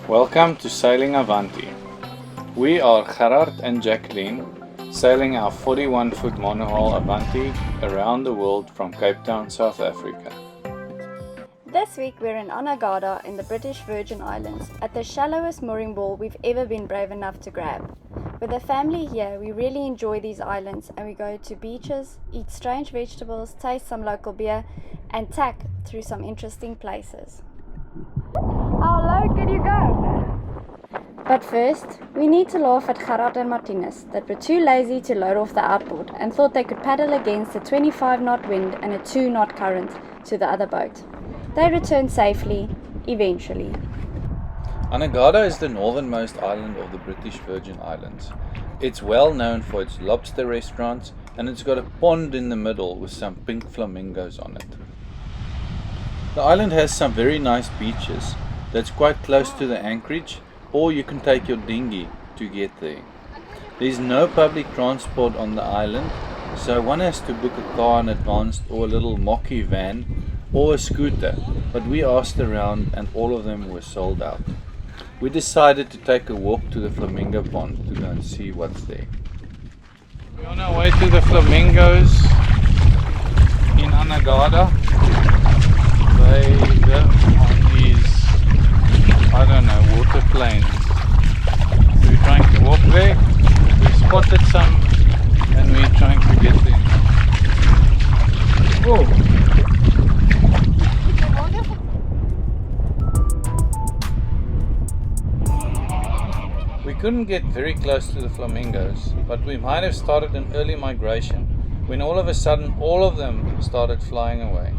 Welcome to Sailing Avanti. We are Gerard and Jacqueline, sailing our 41-foot monohull Avanti around the world from Cape Town, South Africa. This week we're in Anegada in the British Virgin Islands at the shallowest mooring ball we've ever been brave enough to grab. With the family here, we really enjoy these islands and we go to beaches, eat strange vegetables, taste some local beer and tack through some interesting places. How low can you go? But first, we need to laugh at Gerard and Martinez that were too lazy to load off the outboard and thought they could paddle against a 25-knot wind and a 2-knot current to the other boat. They returned safely, eventually. Anegada is the northernmost island of the British Virgin Islands. It's well known for its lobster restaurants and it's got a pond in the middle with some pink flamingos on it. The island has some very nice beaches that's quite close to the anchorage, or you can take your dinghy to get there. There's no public transport on the island, so one has to book a car in advance or a little mocky van or a scooter, but we asked around and all of them were sold out. We decided to take a walk to the flamingo pond to go and see what's there. We're on our way to the flamingos in Anegada. They live on these, I don't know, water planes. We're trying to walk there. We spotted some and we're trying to get there. Whoa! We couldn't get very close to the flamingos, but we might have started an early migration when all of a sudden all of them started flying away.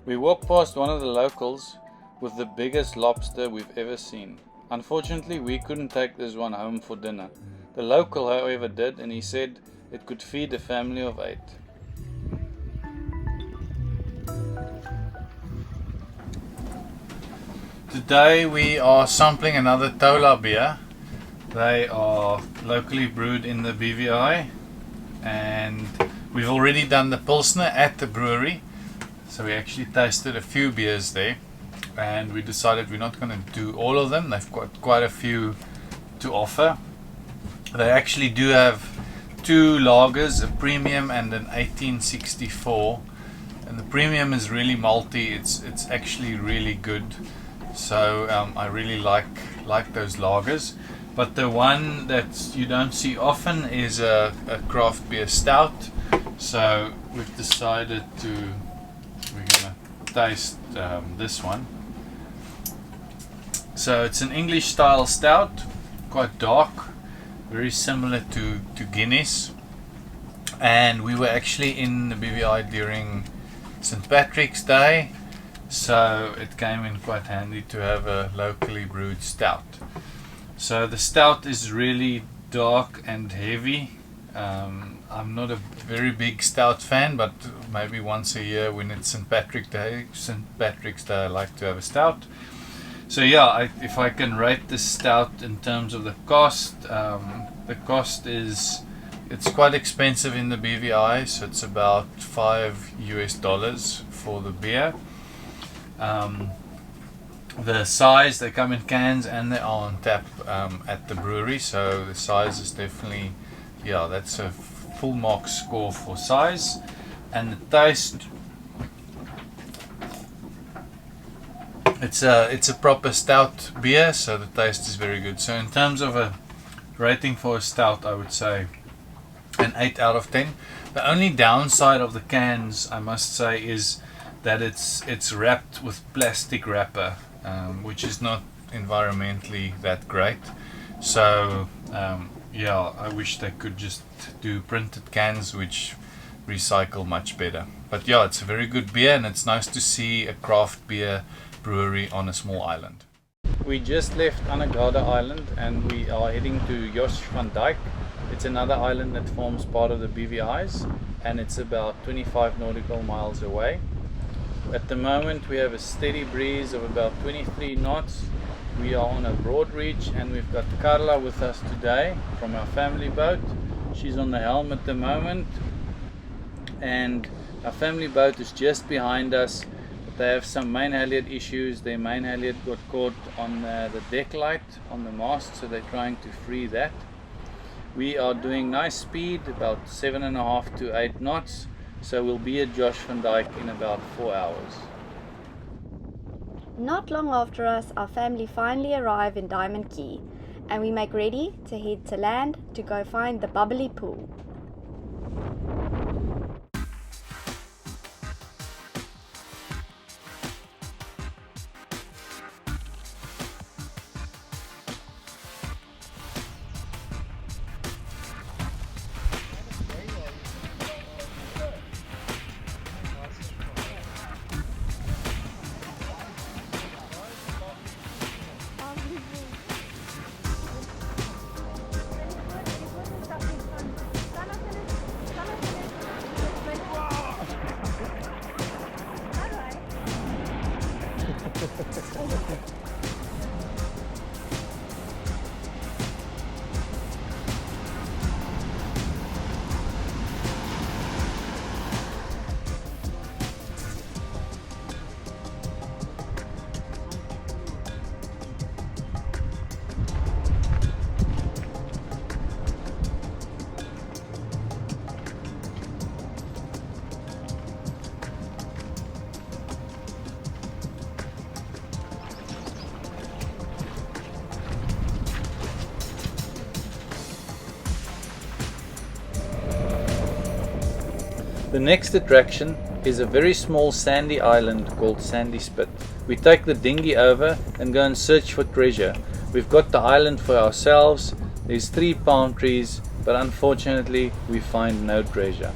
We walked past one of the locals with the biggest lobster we've ever seen. Unfortunately, we couldn't take this one home for dinner. The local, however, did, and he said it could feed a family of 8. Today we are sampling another Tola beer. They are locally brewed in the BVI, and we've already done the Pilsner at the brewery. So we actually tasted a few beers there and we decided we're not going to do all of them. They've got quite a few to offer. They actually do have 2 lagers, a premium and an 1864, and the premium is really malty. It's actually really good, so I really like those lagers. But the one that you don't see often is a craft beer stout, so we've decided we're gonna taste this one. So it's an English style stout, quite dark, very similar to Guinness. And we were actually in the BVI during St. Patrick's Day, so it came in quite handy to have a locally brewed stout. So the stout is really dark and heavy. I'm not a very big stout fan, but maybe once a year when it's St. Patrick's Day, I like to have a stout. So yeah, if I can rate this stout in terms of the cost is, it's quite expensive in the BVI, so it's about $5 for the beer. The size, they come in cans and they are on tap at the brewery, so the size is definitely, yeah, that's a full mark score for size. And the taste, it's a proper stout beer, so the taste is very good. So in terms of a rating for a stout, I would say an 8 out of 10. The only downside of the cans, I must say, is that it's wrapped with plastic wrapper, which is not environmentally that great. So yeah, I wish they could just do printed cans which recycle much better. But yeah, it's a very good beer, and it's nice to see a craft beer brewery on a small island. We just left Anegada Island and we are heading to Jost van Dyke. It's another island that forms part of the BVI's, and it's about 25 nautical miles away. At the moment we have a steady breeze of about 23 knots. We are on a broad reach, and we've got Carla with us today from our family boat. She's on the helm at the moment, and our family boat is just behind us. They have some main halyard issues. Their main halyard got caught on the deck light on the mast, so they're trying to free that. We are doing nice speed, about 7.5 to 8 knots, so we'll be at Jost van Dyke in about 4 hours. Not long after us, our family finally arrive in Diamond Key, and we make ready to head to land to go find the bubbly pool. The next attraction is a very small sandy island called Sandy Spit. We take the dinghy over and go and search for treasure. We've got the island for ourselves. There's 3 palm trees, but unfortunately we find no treasure.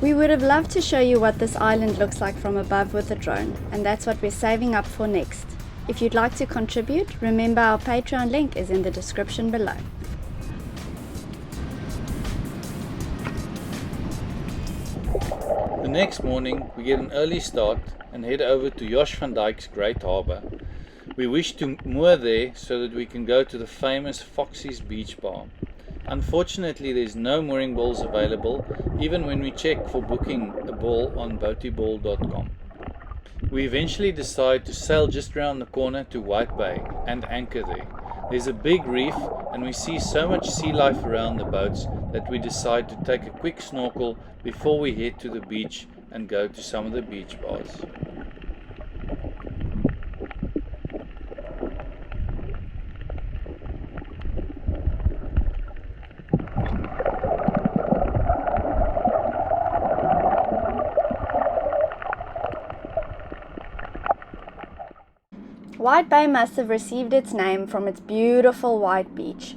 We would have loved to show you what this island looks like from above with a drone, and that's what we're saving up for next. If you'd like to contribute, remember our Patreon link is in the description below. The next morning we get an early start and head over to Jost van Dyke's Great Harbour. We wish to moor there so that we can go to the famous Foxy's Beach Bar. Unfortunately there's no mooring balls available, even when we check for booking a ball on boatyball.com. We eventually decide to sail just around the corner to White Bay and anchor there. There's a big reef and we see so much sea life around the boats that we decide to take a quick snorkel before we head to the beach and go to some of the beach bars. White Bay must have received its name from its beautiful white beach.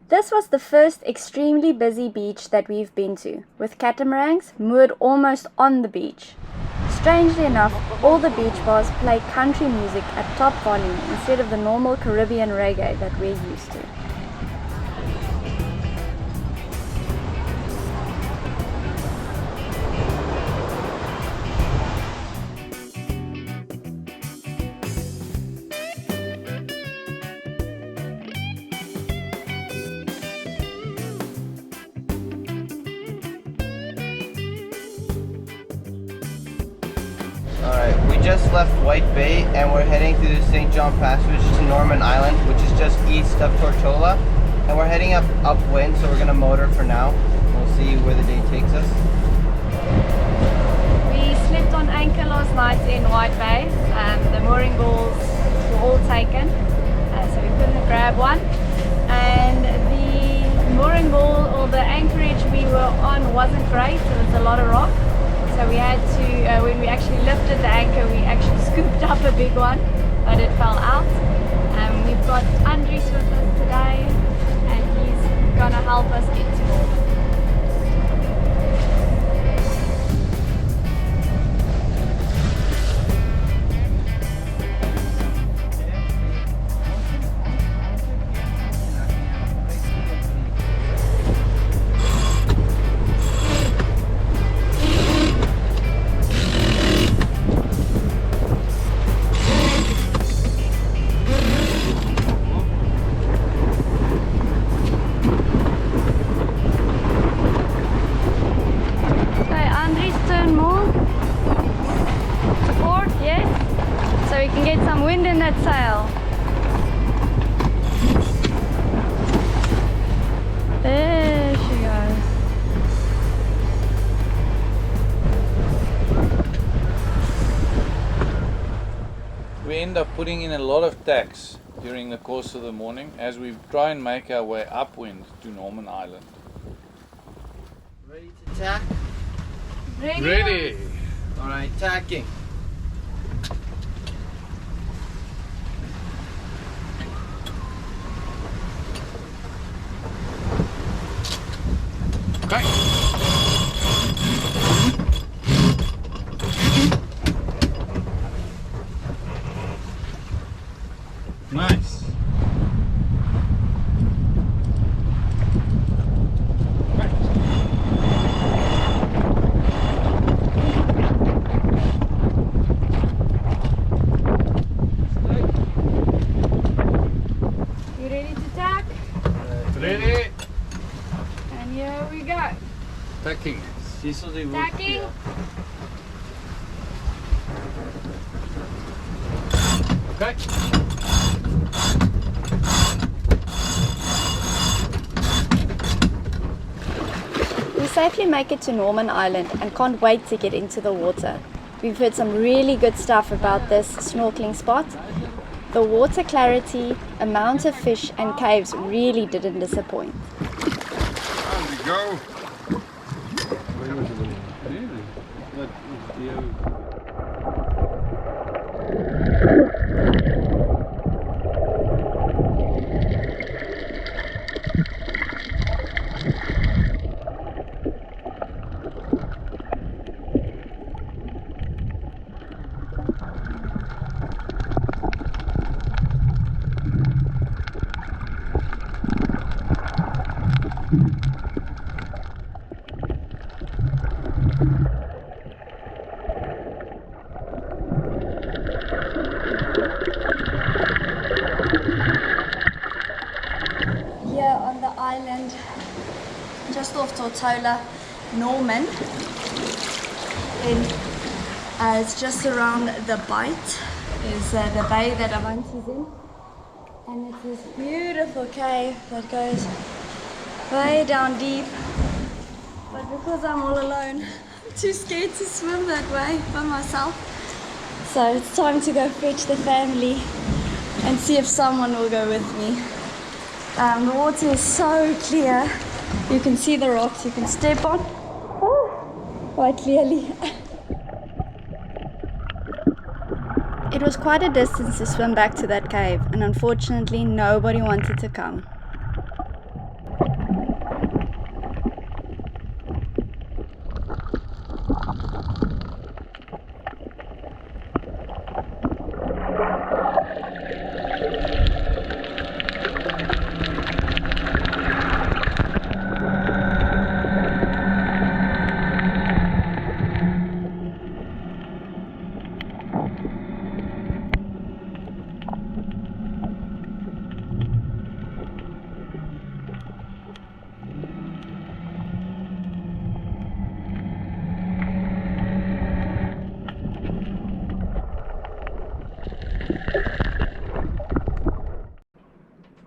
This was the first extremely busy beach that we've been to, with catamarans moored almost on the beach. Strangely enough, all the beach bars play country music at top volume instead of the normal Caribbean reggae that we're used to. Alright, we just left White Bay and we're heading through the St. John Passage to Norman Island, which is just east of Tortola. And we're heading upwind, so we're going to motor for now. We'll see where the day takes us. We slept on anchor last night in White Bay. The mooring balls were all taken, so we couldn't grab one. And the mooring ball or the anchorage we were on wasn't great, so there's a lot of rock. So we had to, when we actually lifted the anchor, we actually scooped up a big one, but it fell out. We've got Andries with us today, and he's gonna help us get to all. And get some wind in that sail. There she goes. We end up putting in a lot of tacks during the course of the morning as we try and make our way upwind to Norman Island. Ready to tack? Ready! Alright, tacking. Okay. Nice. You ready to tack? Ready? And here we go. Tacking. Tacking. Okay. We safely make it to Norman Island and can't wait to get into the water. We've heard some really good stuff about this snorkeling spot. The water clarity, amount of fish and caves really didn't disappoint. There we go. Here on the island, just off Tortola, Norman, it's just around the bight is the bay that abandance is in, and it's this beautiful cave that goes way down deep, but because I'm all alone, I'm too scared to swim that way by myself, so it's time to go fetch the family and see if someone will go with me. The water is so clear, you can see the rocks you can step on quite clearly. It was quite a distance to swim back to that cave, and unfortunately nobody wanted to come.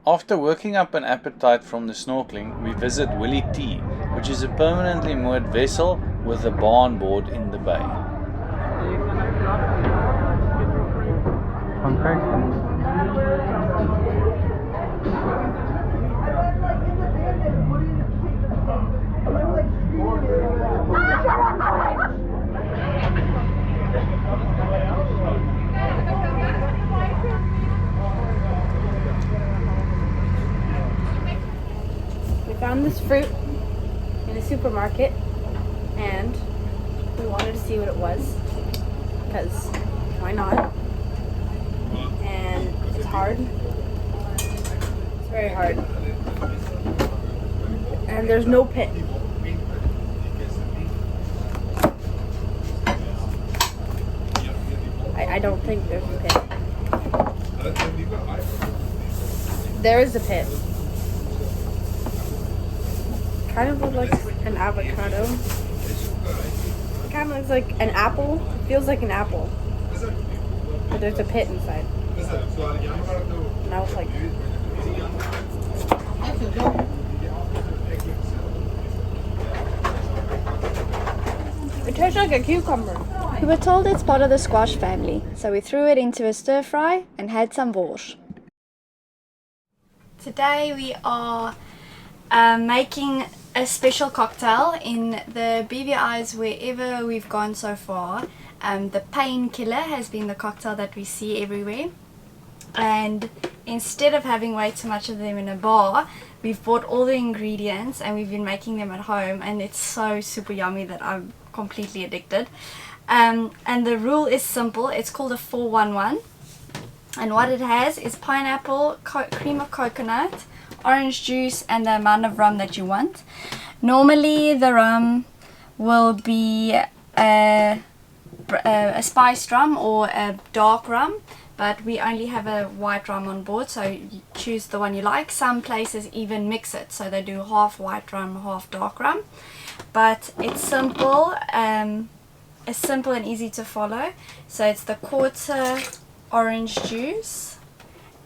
After working up an appetite from the snorkeling, we visit Willie T, which is a permanently moored vessel with a barn board in the bay. Found this fruit in a supermarket and we wanted to see what it was because why not? And it's hard. It's very hard. And there's no pit. I don't think there's a pit. There is a pit. Kind of looks like an avocado. It kind of looks like an apple. It feels like an apple. But there's a pit inside. And I was like, it tastes like a cucumber. We were told it's part of the squash family, so we threw it into a stir fry and had some borscht. Today we are making a special cocktail in the BVIs wherever we've gone so far. The Painkiller has been the cocktail that we see everywhere, and instead of having way too much of them in a bar, we've bought all the ingredients and we've been making them at home, and it's so super yummy that I'm completely addicted. And the rule is simple. It's called a 4-1-1, and what it has is pineapple, cream of coconut, orange juice, and the amount of rum that you want. Normally the rum will be a spiced rum or a dark rum, but we only have a white rum on board, so you choose the one you like. Some places even mix it, so they do half white rum, half dark rum. But it's simple, simple and easy to follow. So it's the quarter orange juice,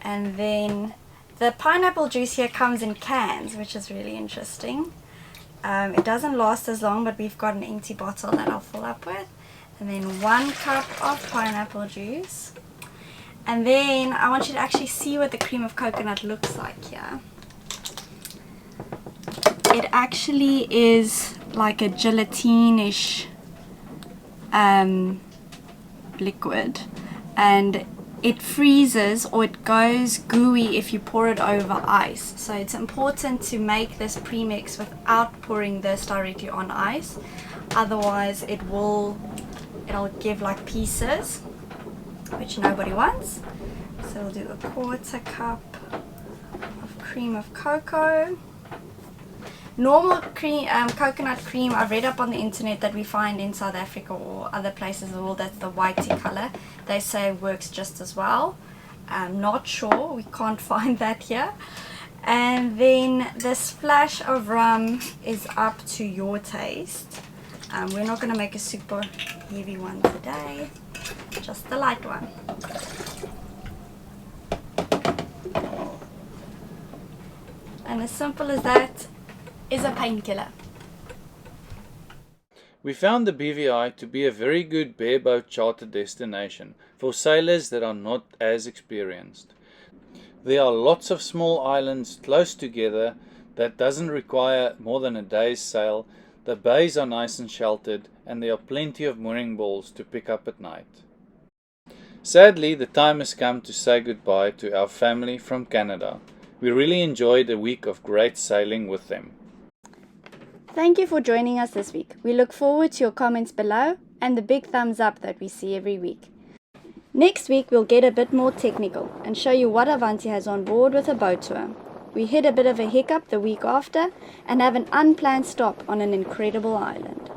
and then the pineapple juice here comes in cans, which is really interesting. It doesn't last as long, but we've got an empty bottle that I'll fill up with. And then 1 cup of pineapple juice. And then I want you to actually see what the cream of coconut looks like here. It actually is like a gelatine-ish liquid, and it freezes or it goes gooey if you pour it over ice. So it's important to make this premix without pouring this directly on ice, otherwise it'll give like pieces, which nobody wants. So we'll do a quarter cup of cream of cocoa. Normal cream, coconut cream, I've read up on the internet that we find in South Africa or other places in the world, that's the whitey color. They say it works just as well. I'm not sure, we can't find that here. And then the splash of rum is up to your taste. We're not going to make a super heavy one today, just the light one. And as simple as that is a painkiller. We found the BVI to be a very good bareboat charter destination for sailors that are not as experienced. There are lots of small islands close together that doesn't require more than a day's sail. The bays are nice and sheltered, and there are plenty of mooring balls to pick up at night. Sadly, the time has come to say goodbye to our family from Canada. We really enjoyed a week of great sailing with them. Thank you for joining us this week. We look forward to your comments below and the big thumbs up that we see every week. Next week we'll get a bit more technical and show you what Avanti has on board with a boat tour. We hit a bit of a hiccup the week after and have an unplanned stop on an incredible island.